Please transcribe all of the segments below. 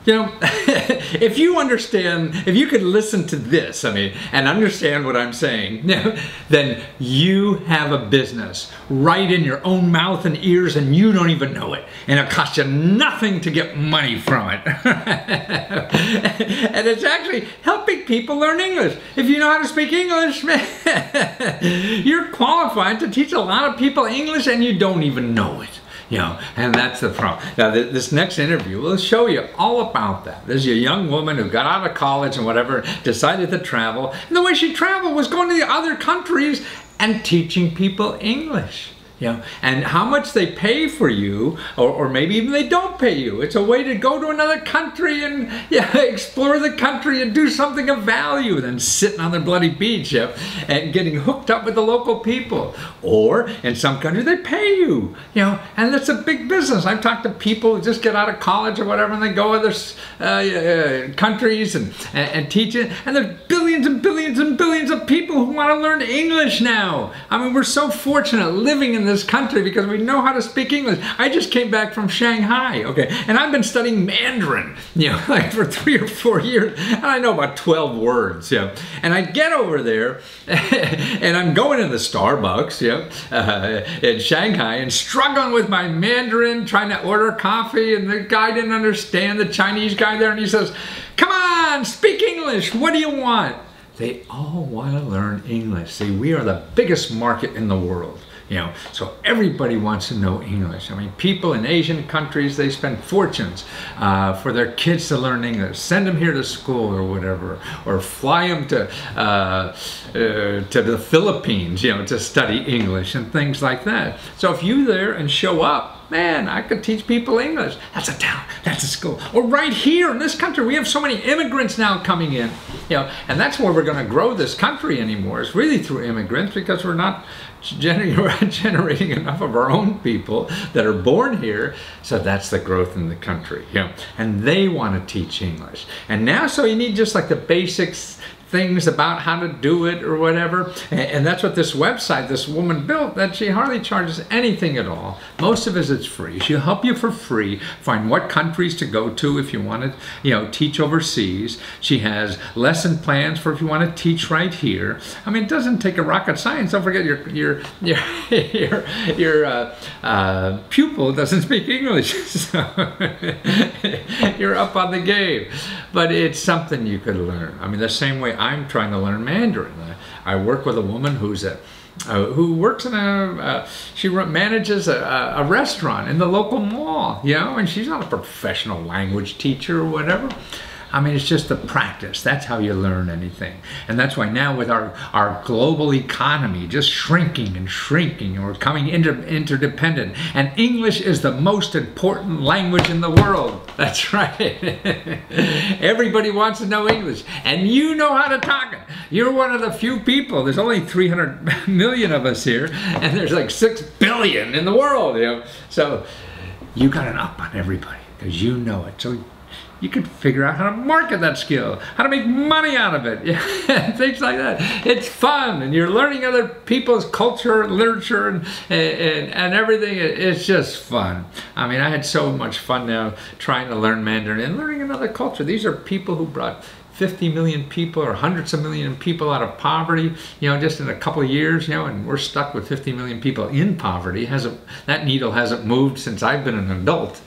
You know, if you understand, if you could listen to this, I mean, and understand what I'm saying, then you have a business right in your own mouth and ears and you don't even know it. And it costs you nothing to get money from it. And it's actually helping people learn English. If you know how to speak English, you're qualified to teach a lot of people English and you don't even know it. You know, and that's the problem. Now, this next interview will show you all about that. There's a young woman who got out of college and whatever, decided to travel. And the way she traveled was going to the other countries and teaching people English. You know, and how much they pay for you, or maybe even they don't pay you. It's a way to go to another country and explore the country and do something of value than sitting on the bloody beach and getting hooked up with the local people. Or in some countries they pay you, and that's a big business. I've talked to people who just get out of college or whatever and they go other countries and teach it. And there's billions and billions and billions of people who want to learn English now. I mean, we're so fortunate living in this country because we know how to speak English. I just came back from Shanghai, okay, and I've been studying Mandarin, like for 3 or 4 years, and I know about 12 words, and I get over there, and I'm going in the Starbucks, in Shanghai, and struggling with my Mandarin, trying to order coffee, and the guy didn't understand, the Chinese guy there, and he says, "Come on, speak English, what do you want?" They all want to learn English. See, we are the biggest market in the world. So everybody wants to know English. I mean, people in Asian countries, they spend fortunes for their kids to learn English. Send them here to school or whatever, or fly them to the Philippines, to study English and things like that. So if you there and show up, man, I could teach people English. That's a town, that's a school. Or right here in this country, we have so many immigrants now coming in, and that's where we're going to grow this country anymore. It's really through immigrants because we're not generating enough of our own people that are born here. So that's the growth in the country, and they want to teach English. And now, so you need just like the basics, things about how to do it or whatever, and that's what this website this woman built, that she hardly charges anything at all. Most of it is free. She'll help you for free find what countries to go to if you want to teach overseas. She has lesson plans for if you want to teach right here. I mean, it doesn't take a rocket science. Don't forget your pupil doesn't speak English, so you're up on the game. But it's something you could learn. I mean, the same way I'm trying to learn Mandarin. I work with a woman who's who works in she manages a restaurant in the local mall, and she's not a professional language teacher or whatever. I mean, it's just the practice. That's how you learn anything. And that's why now with our global economy just shrinking and shrinking, and we're coming interdependent, and English is the most important language in the world. That's right. Everybody wants to know English, and you know how to talk it. You're one of the few people. There's only 300 million of us here, and there's like 6 billion in the world, So you got an up on everybody because you know it. So you could figure out how to market that skill, how to make money out of it, things like that. It's fun, and you're learning other people's culture, literature, and everything. It's just fun. I mean, I had so much fun now trying to learn Mandarin and learning another culture. These are people who brought 50 million people or hundreds of million people out of poverty, just in a couple of years, and we're stuck with 50 million people in poverty. That needle hasn't moved since I've been an adult,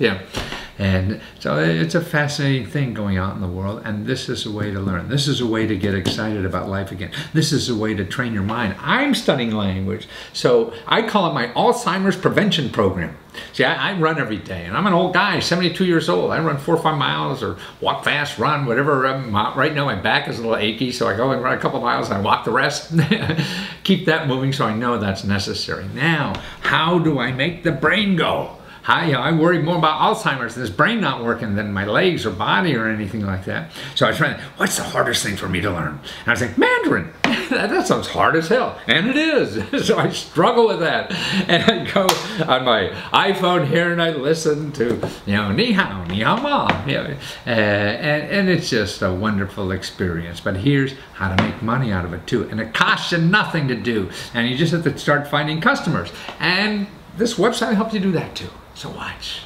And so it's a fascinating thing going on in the world, and this is a way to learn. This is a way to get excited about life again. This is a way to train your mind. I'm studying language, so I call it my Alzheimer's prevention program. See, I run every day, and I'm an old guy, 72 years old. I run 4 or 5 miles or walk fast, run, whatever. Right now my back is a little achy, so I go and run a couple miles and I walk the rest. Keep that moving so I know that's necessary. Now, how do I make the brain go? I worry more about Alzheimer's and this brain not working than my legs or body or anything like that. So I was trying, what's the hardest thing for me to learn? And I was like, Mandarin. That sounds hard as hell. And it is. So I struggle with that. And I go on my iPhone here and I listen to, ni hao, ni hao ma. And it's just a wonderful experience. But here's how to make money out of it too. And it costs you nothing to do. And you just have to start finding customers. And this website helps you do that too. So watch.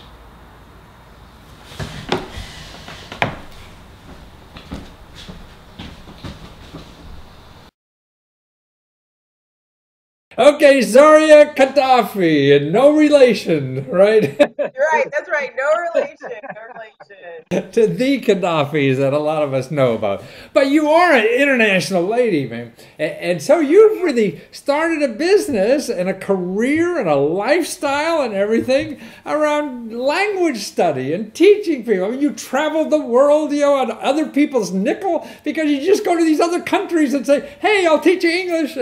Okay, Zaria Gaddafi, and no relation, right? You're right. That's right. No relation. No relation. To the Gaddafis that a lot of us know about. But you are an international lady, man. And so you've really started a business and a career and a lifestyle and everything around language study and teaching people. I mean, you travel the world, on other people's nickel because you just go to these other countries and say, hey, I'll teach you English.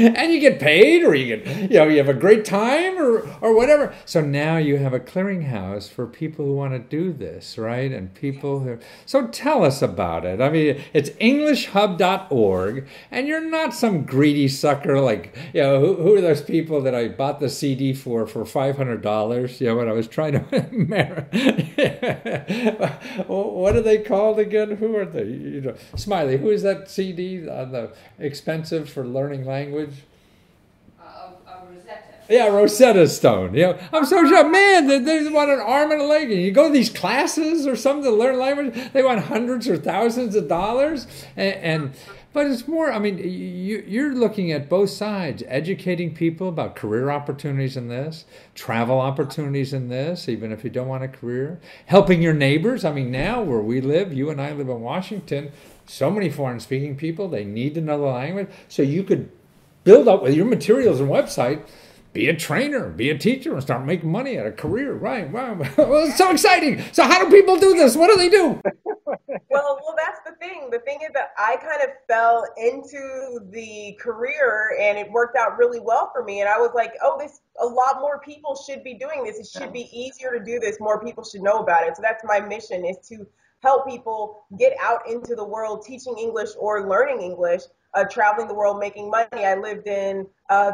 And you get paid, or you get, you have a great time, or whatever. So now you have a clearinghouse for people who want to do this, right? And people who. So tell us about it. I mean, it's EnglishHub.org, and you're not some greedy sucker like, who are those people that I bought the CD for $500? When I was trying to marry. What are they called again? Who are they? Smiley, who is that CD on the expensive for learning language? Yeah, Rosetta Stone. I'm so sure, man, they want an arm and a leg. And you go to these classes or something to learn language, they want hundreds or thousands of dollars. But it's more, I mean, you're looking at both sides, educating people about career opportunities in this, travel opportunities in this, even if you don't want a career, helping your neighbors. I mean, now where we live, you and I live in Washington, so many foreign speaking people, they need to know the language. So you could build up with your materials and website, be a trainer, be a teacher, and start making money at a career. Right. Wow. Well, it's so exciting. So how do people do this? What do they do? Well, that's the thing. The thing is that I kind of fell into the career and it worked out really well for me. And I was like, oh, a lot more people should be doing this. It should be easier to do this. More people should know about it. So that's my mission, is to help people get out into the world teaching English or learning English, traveling the world, making money. I lived in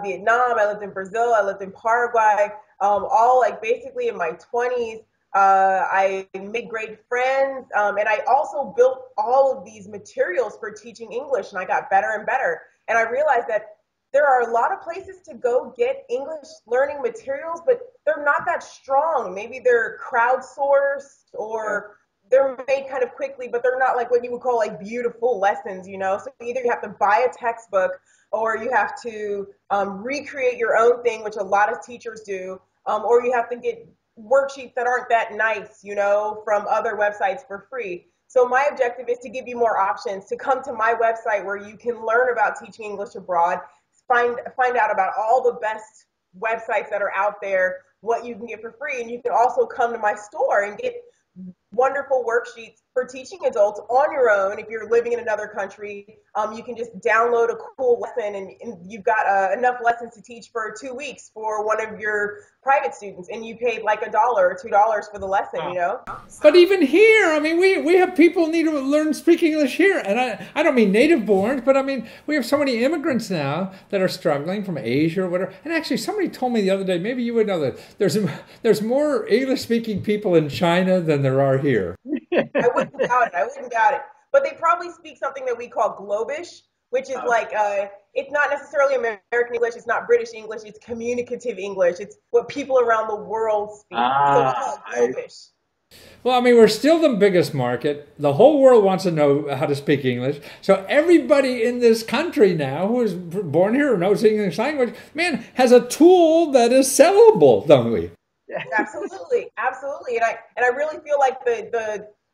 Vietnam, I lived in Brazil, I lived in Paraguay, all like basically in my 20s. I made great friends, and I also built all of these materials for teaching English, and I got better and better. And I realized that there are a lot of places to go get English learning materials, but they're not that strong. Maybe they're crowdsourced, or they're made kind of quickly, but they're not like what you would call like beautiful lessons, So either you have to buy a textbook, or you have to recreate your own thing, which a lot of teachers do, or you have to get worksheets that aren't that nice, from other websites for free. So my objective is to give you more options, to come to my website where you can learn about teaching English abroad, find out about all the best websites that are out there, what you can get for free, and you can also come to my store and get wonderful worksheets for teaching adults on your own. If you're living in another country, you can just download a cool lesson, and you've got enough lessons to teach for 2 weeks for one of your private students, and you paid like $1 or $2 for the lesson. But even here, I mean, we have people who need to learn speak English here. And I don't mean native borns, but I mean, we have so many immigrants now that are struggling from Asia or whatever. And actually, somebody told me the other day, maybe you would know that there's more English speaking people in China than there are here. I wouldn't doubt it. I wouldn't doubt it. But they probably speak something that we call Globish, which is like, it's not necessarily American English. It's not British English. It's communicative English. It's what people around the world speak. So we call it Globish. Well, I mean, we're still the biggest market. The whole world wants to know how to speak English. So everybody in this country now who is born here or knows the English language, man, has a tool that is sellable, don't we? Absolutely, absolutely. And I really feel like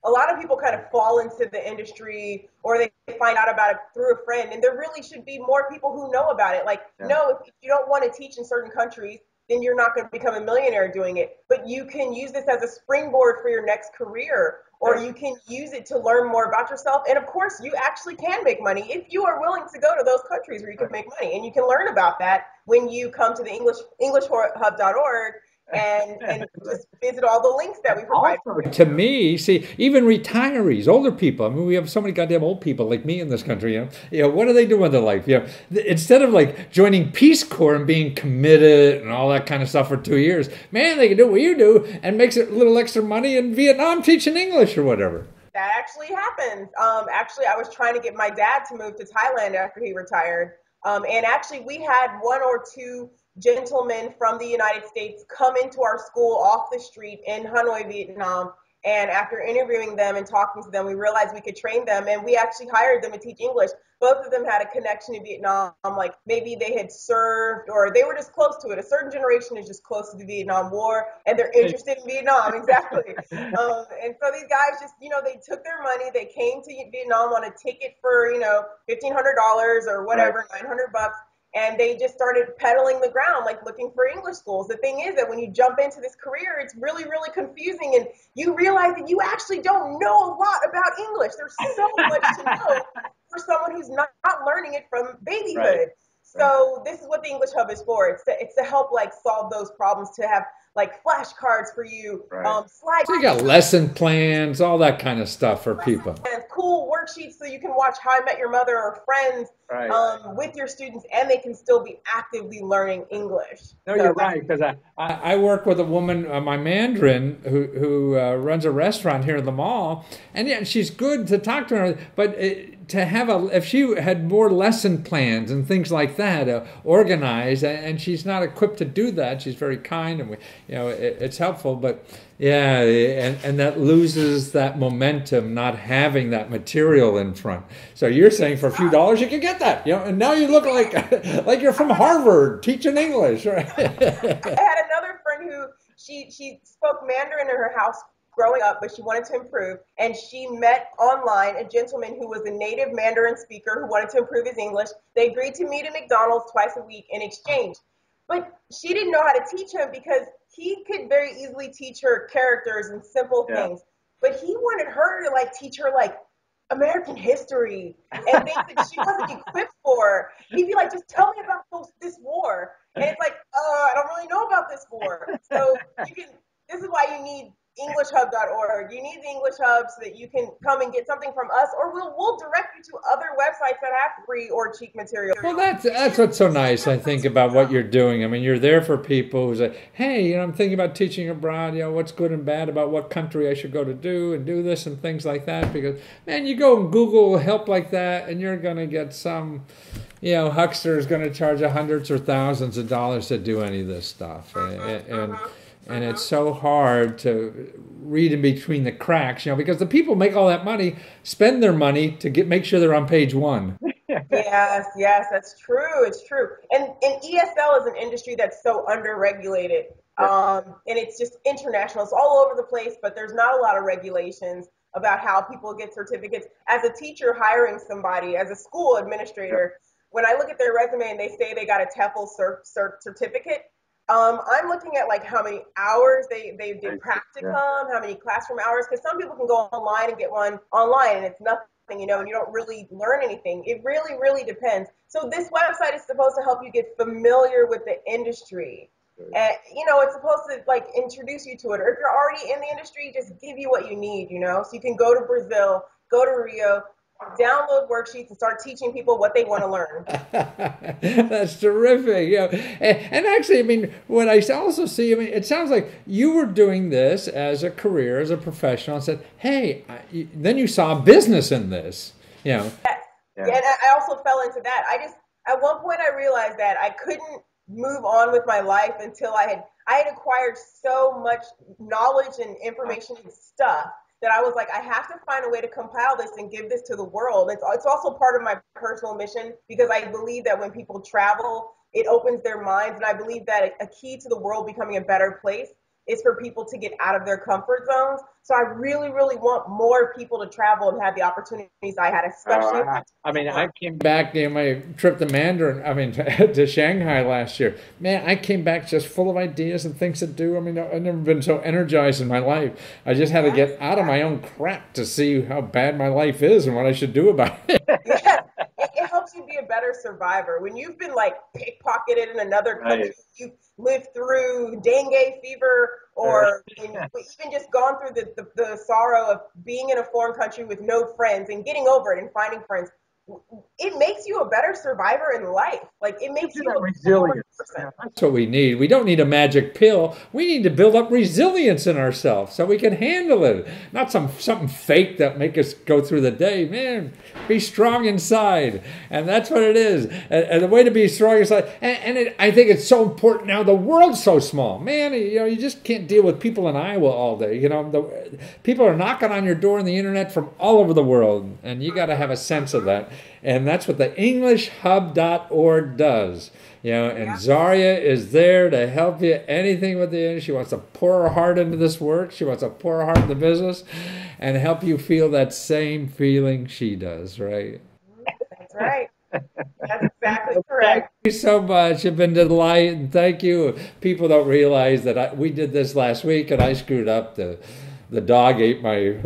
a lot of people kind of fall into the industry, or they find out about it through a friend, and there really should be more people who know about it. Like, no, if you don't want to teach in certain countries, then you're not going to become a millionaire doing it. But you can use this as a springboard for your next career, or you can use it to learn more about yourself. And of course, you actually can make money if you are willing to go to those countries where you can make money. And you can learn about that when you come to the EnglishHub.org and just visit all the links that we provide. To me, see, even retirees, older people, I mean, we have so many goddamn old people like me in this country, what do they do with their life? Instead of like joining Peace Corps and being committed and all that kind of stuff for 2 years, man, they can do what you do and makes a little extra money in Vietnam teaching English or whatever. That actually happens. Actually, I was trying to get my dad to move to Thailand after he retired. And actually, we had 1 or 2 gentlemen from the United States come into our school off the street in Hanoi, Vietnam, And after interviewing them and talking to them, we realized we could train them, and we actually hired them to teach English. Both of them had a connection to Vietnam, like maybe they had served or they were just close to it. A certain generation is just close to the Vietnam War, and they're interested in Vietnam, exactly. And so these guys just, they took their money, they came to Vietnam on a ticket for, $1,500 or Right. whatever, 900 bucks, and they just started peddling the ground, like looking for English schools. The thing is that when you jump into this career, it's really, really confusing, and you realize that you actually don't know a lot about English. There's so much to know for someone who's not learning it from Right. babyhood. Right. So this is what the English Hub is for. It's to help like solve those problems, to have like flashcards for you, Right. slide So you got lesson plans, all that kind of stuff for people. and cool worksheets so you can watch How I Met Your Mother or Friends Right. with your students, and they can still be actively learning English. No, So you're right. Because I work with a woman, my Mandarin, who runs a restaurant here in the mall, and yeah, she's good to talk to her. But to have if she had more lesson plans and things like that organized, and she's not equipped to do that. She's very kind, and it's helpful. But yeah, and that loses that momentum, not having that material in front. So you're saying for a few dollars you can get that, and now you look like you're from Harvard teaching English, right? I had another friend who she spoke Mandarin in her house growing up, but she wanted to improve, and she met online a gentleman who was a native Mandarin speaker who wanted to improve his English. They agreed to meet at McDonald's twice a week in exchange. But she didn't know how to teach him because he could very easily teach her characters and simple yeah. things. But he wanted her to like teach her like American history and things that she wasn't equipped for. He'd be like, just tell me about this war. And it's like, I don't really know about this war. So this is why you need EnglishHub.org. You need the English Hub so that you can come and get something from us, or we'll direct you to other websites that have free or cheap material. Well, that's what's so nice, I think, about what you're doing. I mean, you're there for people who say, "Hey, I'm thinking about teaching abroad. What's good and bad about what country I should go to do this and things like that." Because man, you go and Google help like that, and you're going to get some, huckster is going to charge you hundreds or thousands of dollars to do any of this stuff, and it's so hard to read in between the cracks, because the people make all that money, spend their money to make sure they're on page one. Yes, that's true. It's true. And ESL is an industry that's so underregulated. And it's just international. It's all over the place, but there's not a lot of regulations about how people get certificates. As a teacher hiring somebody, as a school administrator, when I look at their resume and they say they got a TEFL certificate, I'm looking at like how many hours they did practicum, how many classroom hours, because some people can go online and get one online and it's nothing, and you don't really learn anything. It really, really depends. So this website is supposed to help you get familiar with the industry. And, it's supposed to like introduce you to it. Or if you're already in the industry, just give you what you need, so you can go to Brazil, go to Rio, download worksheets and start teaching people what they want to learn. That's terrific. And actually, I mean, what I also see, it sounds like you were doing this as a career, as a professional, and said, "Hey," then you saw a business in this. Yes. Yeah. And I also fell into that. At one point I realized that I couldn't move on with my life until I had acquired so much knowledge and information and stuff that I was like, I have to find a way to compile this and give this to the world. It's also part of my personal mission, because I believe that when people travel, it opens their minds. And I believe that a key to the world becoming a better place is for people to get out of their comfort zones. So I really, really want more people to travel and have the opportunities I had, especially. I came back my trip to to Shanghai last year. Man, I came back just full of ideas and things to do. I've never been so energized in my life. I just had to get out of my own crap to see how bad my life is and what I should do about it. Yeah. It helps you be a better survivor. When you've been like pickpocketed in another country, you've lived through dengue fever, or even just gone through the sorrow of being in a foreign country with no friends and getting over it and finding friends. it makes you a better survivor in life. Like it makes you that a better resilience. person. That's what we need. We don't need a magic pill. We need to build up resilience in ourselves so we can handle it. Not something fake that make us go through the day. Man, be strong inside, and that's what it is. And the way to be strong inside, I think it's so important now. The world's so small, man. You just can't deal with people in Iowa all day. People are knocking on your door on the internet from all over the world, and you got to have a sense of that. And that's what the EnglishHub.org does. And Zaria is there to help you anything with the English. She wants to pour her heart into this work. She wants to pour her heart into business and help you feel that same feeling she does, right? That's right. That's exactly correct. Thank you so much. It's been a delight, and thank you. People don't realize that we did this last week, and I screwed up. The dog ate my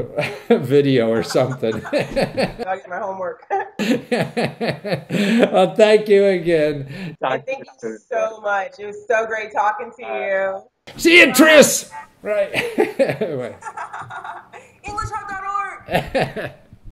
video or something. Dog ate my homework. Well, thank you again. And thank you so much. It was so great talking to you. See you, Tris. Right. EnglishHub.org.